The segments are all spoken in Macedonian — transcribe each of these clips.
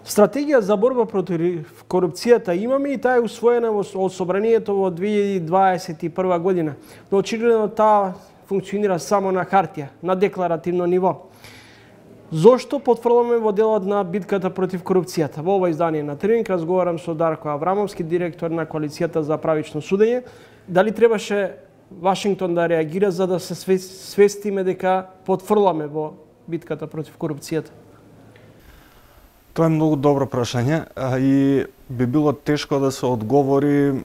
Стратегија за борба против корупцијата имаме и таа е усвоена од собранието во 2021 година. Но очигледно таа функционира само на хартија, на декларативно ниво. Зошто потврламе во делот на битката против корупцијата? Во ова издание на Тренинг разговарам со Дарко Аврамовски, директор на Коалицијата за правично судење. Дали требаше Вашингтон да реагира за да се свестиме дека потврламе во битката против корупцијата? Тоа е многу добро прашање и би било тешко да се одговори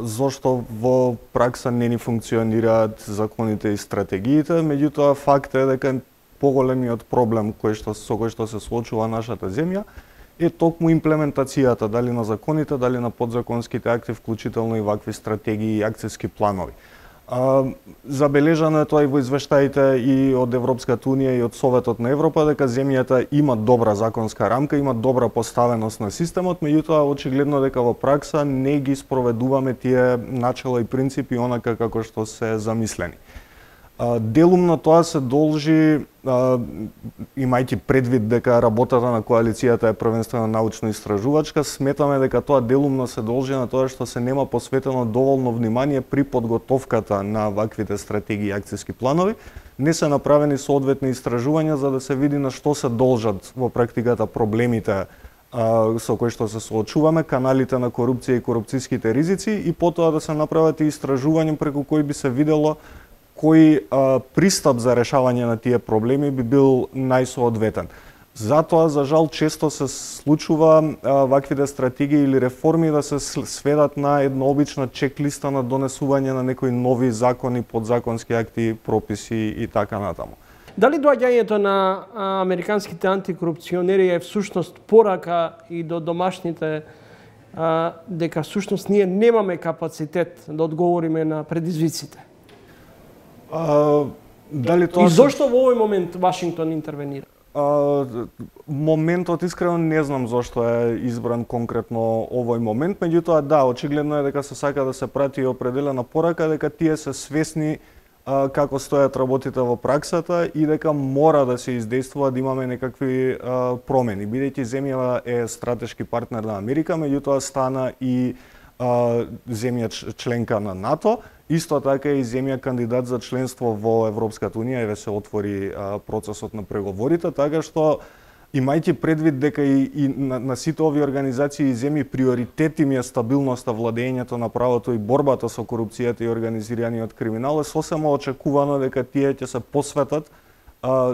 зошто во пракса не ни функционираат законите и стратегиите, меѓутоа факт е дека поголемиот проблем со кој што се соочува нашата земја е токму имплементацијата дали на законите, дали на подзаконските акти, вклучително и вакви стратегии и акцијски планови. Забележано е тоа и во извештаите и од Европската унија и од Советот на Европа дека земјата има добра законска рамка, има добра поставеност на системот, меѓутоа очигледно дека во пракса не ги спроведуваме тие начела и принципи онака како што се замислени. Делумно тоа се должи, имајќи предвид дека работата на коалицијата е првенствено научно-истражувачка, сметаме дека тоа делумно се должи на тоа што се нема посветено доволно внимание при подготовката на ваквите стратегии и акцијски планови. Не се направени соодветни истражувања за да се види на што се должат во практиката проблемите со кои што се соочуваме, каналите на корупција и корупцијските ризици и потоа да се направат и истражувања преку кои би се видело кој пристап за решавање на тие проблеми би бил најсоодветен. Затоа, за жал, често се случува ваквите стратегии или реформи да се сведат на една обична чеклиста на донесување на некои нови закони, подзаконски акти, прописи и така натаму. Дали доаѓањето на американските антикорупционери е всушност порака и до домашните дека всушност ние немаме капацитет да одговориме на предизвиците? Дали тоа и зошто во овој момент Вашингтон интервенира? Моментот искрено не знам зошто е избран конкретно овој момент, меѓутоа да, очигледно е дека се сака да се прати определена порака дека тие се свесни како стојат работите во праксата и дека мора да се издействува да имаме некакви промени. Бидејќи земјава е стратешки партнер на Америка, меѓутоа стана и земја членка на НАТО, исто така и земја кандидат за членство во Европската унија, еве се отвори процесот на преговорите, така што имајќи предвид дека и на сите овие организации и земји приоритет им е стабилноста, владењето на правото и борбата со корупцијата и организираниот криминал, е сосема очекувано дека тие ќе се посветат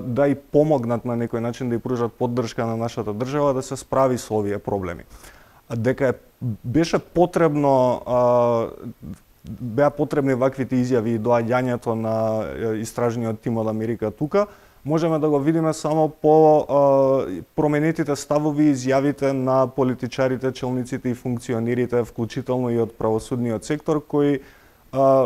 да и помогнат на некој начин да и пружат поддршка на нашата држава да се справи со овие проблеми. Дека беше потребно беа потребни ваквите изјави и доаѓањето на истражниот тим од Америка тука, можеме да го видиме само по променетите ставови и изјавите на политичарите, челниците и функционерите, вклучително и од правосудниот сектор, кои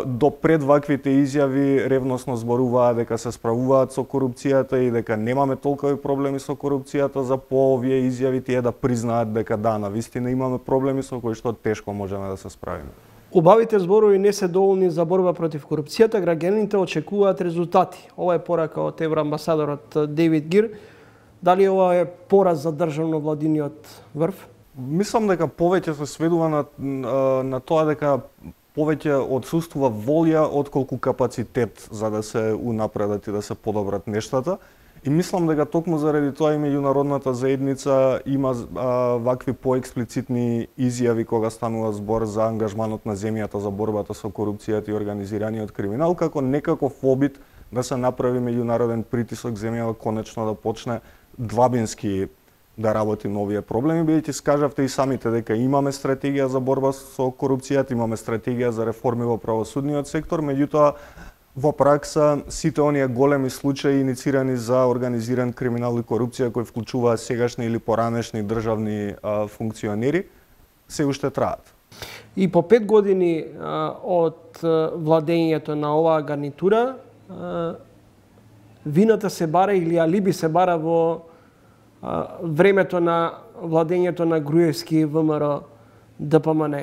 до пред ваквите изјави ревносно зборуваа дека се справуваат со корупцијата и дека немаме толкови проблеми со корупцијата, за по овие изјави тие да признаат дека да, навистина имаме проблеми со кои што тешко можеме да се справиме. Убавите зборови не се доволни за борба против корупцијата, граѓаните очекуваат резултати. Ова е порака од евроамбасадорот Дейвид Гир. Дали ова е пораз за државно-владиниот врв? Мислам дека повеќе се сведува на тоа дека повеќе отсуствува волја отколку капацитет за да се унапредат и да се подобрат нештата. И мислам дека токму заради тоа и меѓународната заедница има вакви поексплицитни изјави кога станува збор за ангажманот на земјата за борбата со корупцијата и организираниот криминал, како некаков обид да се направи меѓународен притисок земјава конечно да почне длабински да работи на овие проблеми, бидејќи скажавте и самите дека имаме стратегија за борба со корупцијата, имаме стратегија за реформи во правосудниот сектор, меѓутоа во пракса сите оние големи случаи иницирани за организиран криминал и корупција кои вклучуваат сегашни или поранешни државни функционери се уште траат. И по 5 години од владењето на оваа гарнитура вината се бара или алиби се бара во времето на владењето на Груевски ВМРО ДПМН.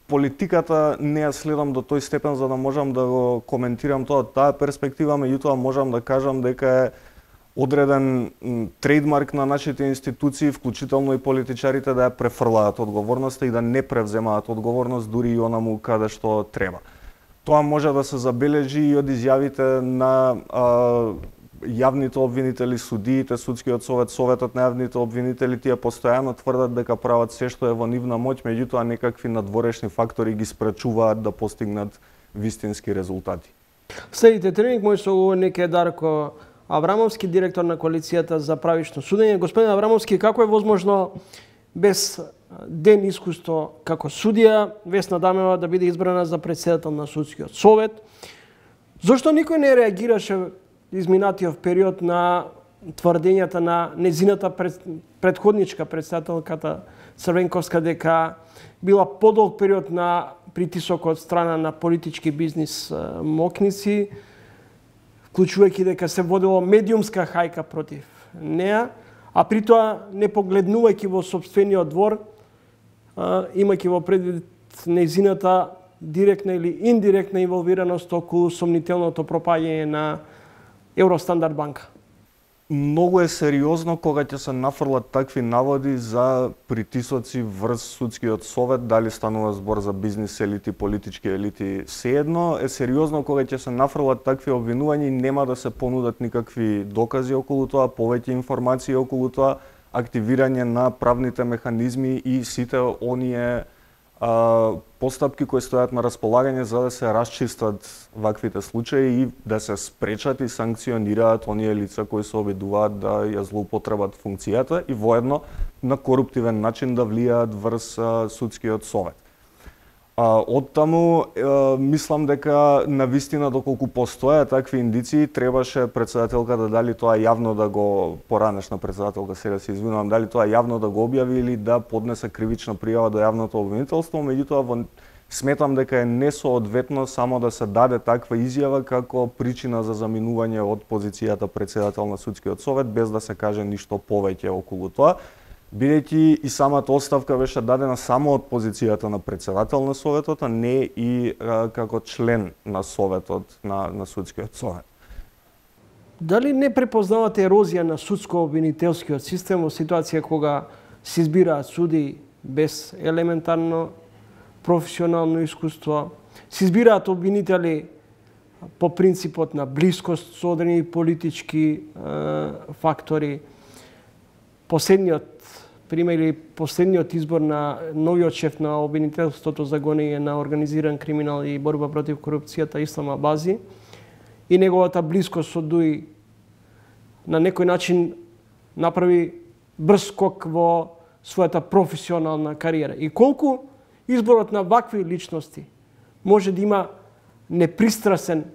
Политиката не ја следам до тој степен за да можам да го коментирам тоа од таа перспектива, меѓутоа можам да кажам дека е одреден трейдмарк на нашите институции, вклучително и политичарите да ја префрлаат одговорноста и да не превземаат одговорност дури и онаму каде што треба. Тоа може да се забележи и од изјавите на јавните обвинители, судиите, судскиот совет, советот на јавните обвинители, тие постојано тврдат дека прават се што е во нивна моќ, меѓутоа некакви надворешни фактори ги спречуваат да постигнат вистински резултати. Следите тренинг мој соговорник е Дарко Аврамовски, директор на Коалицијата за правично судење. Господин Аврамовски, како е возможно без ден искуство како судија Весна Дамева да биде избрана за председател на судскиот совет? Зошто никој не реагираше изминатиот период на тврдењата на незината предходничка председателката Црвенковска дека била подолг период на притисок од страна на политички бизнис мокници, вклучувајќи дека се водило медиумска хајка против неа, а при тоа не погледнувајќи во сопствениот двор, имајќи во предвид незината директна или индиректна инволвираност околу сомнителното пропаѓање на Евростандард банка. Многу е сериозно кога ќе се нафрлат такви наводи за притисоци врз судскиот совет, дали станува збор за бизнис елити, политички елити, сеедно е сериозно кога ќе се нафрлат такви обвинувања и нема да се понудат никакви докази околу тоа, повеќе информации околу тоа, активирање на правните механизми и сите оние постапки кои стојат на располагање за да се расчистат ваквите случаи и да се спречат и санкционираат оние лица кои се обидуваат да ја злоупотребат функцијата и воедно на коруптивен начин да влијаат врз судскиот совет. Оттаму мислам дека навистина доколку постојат такви индиции, требаше председателката дали тоа јавно да го, поранешна председателка, сега се извинувам, дали тоа јавно да го објави или да поднесе кривична пријава до јавното обвинителство, меѓутоа сметам дека е несоодветно само да се даде таква изјава како причина за заминување од позицијата председател на судскиот совет без да се каже ништо повеќе околу тоа. Бидејќи и самата оставка беше дадена само од позицијата на председател на советот, а не и како член на советот на судскиот совет. Дали не препознавате ерозија на судско-обвинителскиот систем во ситуација кога се избираат суди без елементарно професионално искуство, се избираат обвинители по принципот на блискост со одредени политички фактори? Последниот пример или последниот избор на новиот шеф на обвинителството за гонење на организиран криминал и борба против корупцијата Ислам Абази и неговата блискост со ДУИ на некој начин направи брз скок во својата професионална кариера. И колку изборот на вакви личности може да има непристрасен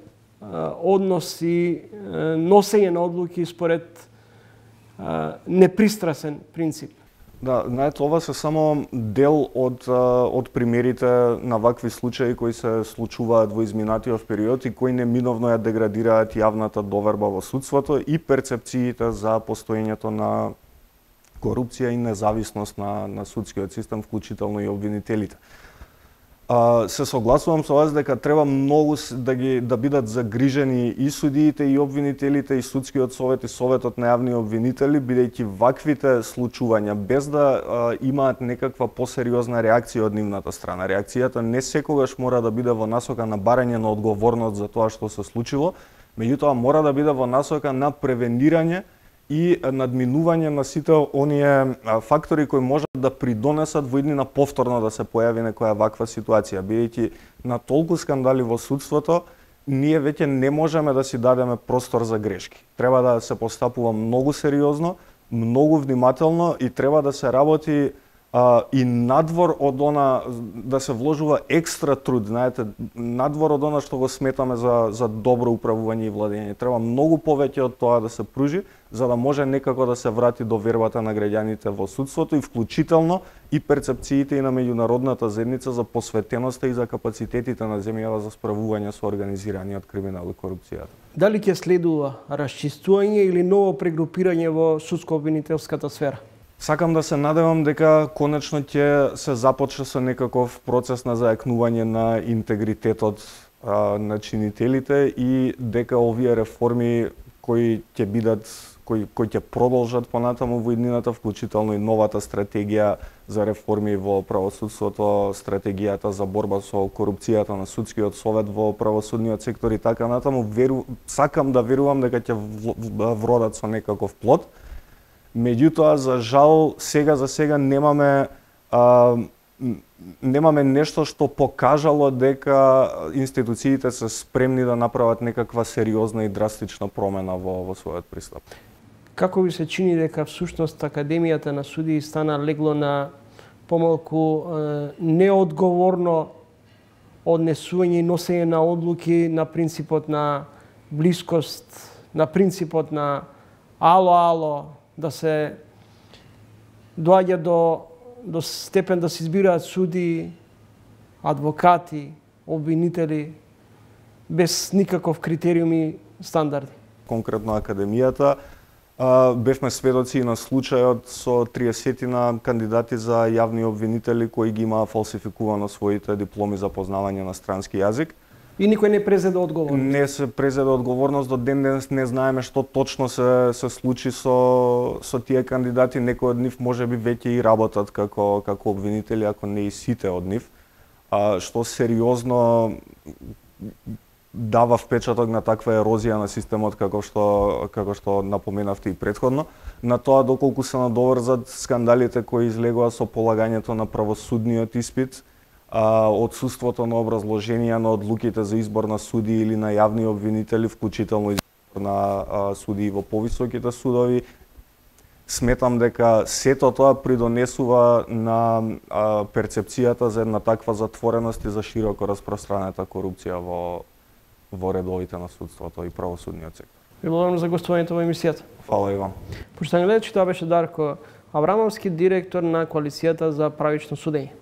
однос и носење на одлуки според непристрасен принцип. Да, знаете, ова се само дел од примерите на вакви случаи кои се случуваат во изминатиот период и кои неминовно ја деградираат јавната доверба во судството и перцепциите за постоењето на корупција и независност на судскиот систем, вклучително и обвинителите. Се согласувам со вас дека треба многу да бидат загрижени и судиите, и обвинителите, и судскиот совет, и советот на јавни обвинители, бидејќи ваквите случувања, без да имаат некаква посериозна реакција од нивната страна. Реакцијата не секогаш мора да биде во насока на барање на одговорност за тоа што се случило, меѓутоа мора да биде во насока на превенирање и надминување на сите оние фактори кои можат да придонесат во иднина повторно да се појави некоја ваква ситуација, бидејќи на толку скандали во судството ние веќе не можеме да си дадеме простор за грешки. Треба да се постапува многу сериозно, многу внимателно и треба да се работи и надвор од она, да се вложува екстра труд, знаете, надвор од она што го сметаме за добро управување и владење. Треба многу повеќе од тоа да се пружи, за да може некако да се врати довербата на граѓаните во судството и вклучително и перцепциите и на меѓународната заедница за посветеноста и за капацитетите на земјава за справување со организираниот криминал и корупцијата. Дали ќе следува расчистување или ново прегрупирање во судско-обвинителската сфера? Сакам да се надевам дека конечно ќе се започне со некаков процес на зајакнување на интегритетот на чинителите и дека овие реформи кои ќе бидат кои ќе продолжат понатаму во иднината, вклучително и новата стратегија за реформи во правосудството, стратегијата за борба со корупцијата на судскиот совет во правосудниот сектор и така натаму. Сакам да верувам дека ќе вродат со некаков плод. Меѓутоа, за жал, за сега немаме нешто што покажало дека институциите се спремни да направат некаква сериозна и драстична промена во својот пристап. Како ви се чини дека всушност Академијата на судии стана легло на помалку неодговорно однесување и носење на одлуки на принципот на блискост, на принципот на ало, да се доаѓа до степен да се избираат суди, адвокати, обвинители, без никаков критериум и стандарди. Конкретно Академијата, бевме сведоци и на случајот со 30 кандидати за јавни обвинители кои ги имаа фалсификувано своите дипломи за познавање на странски јазик. И никој не презеде одговорност? Не се презеде одговорност, до ден денес не знаеме што точно се случи со тие кандидати. Некои од нив можеби веќе и работат како обвинители, ако не и сите од нив, што сериозно дава впечаток на таква ерозија на системот како што напоменавте и претходно, на тоа доколку се надоврзат скандалите кои излегоа со полагањето на правосудниот испит, отсуството на образложенија на одлуките за избор на суди или на јавни обвинители, вклучително избор на судии во повисоките судови. Сметам дека сето тоа придонесува на перцепцијата за една таква затвореност и за широко распространета корупција во редовите на судството и правосудниот сектор. Ви благодарам за гостувањето во емисијата. Фала и вам. Почитани гледачи, тоа беше Дарко Аврамовски, директор на Коалицијата за правично судење.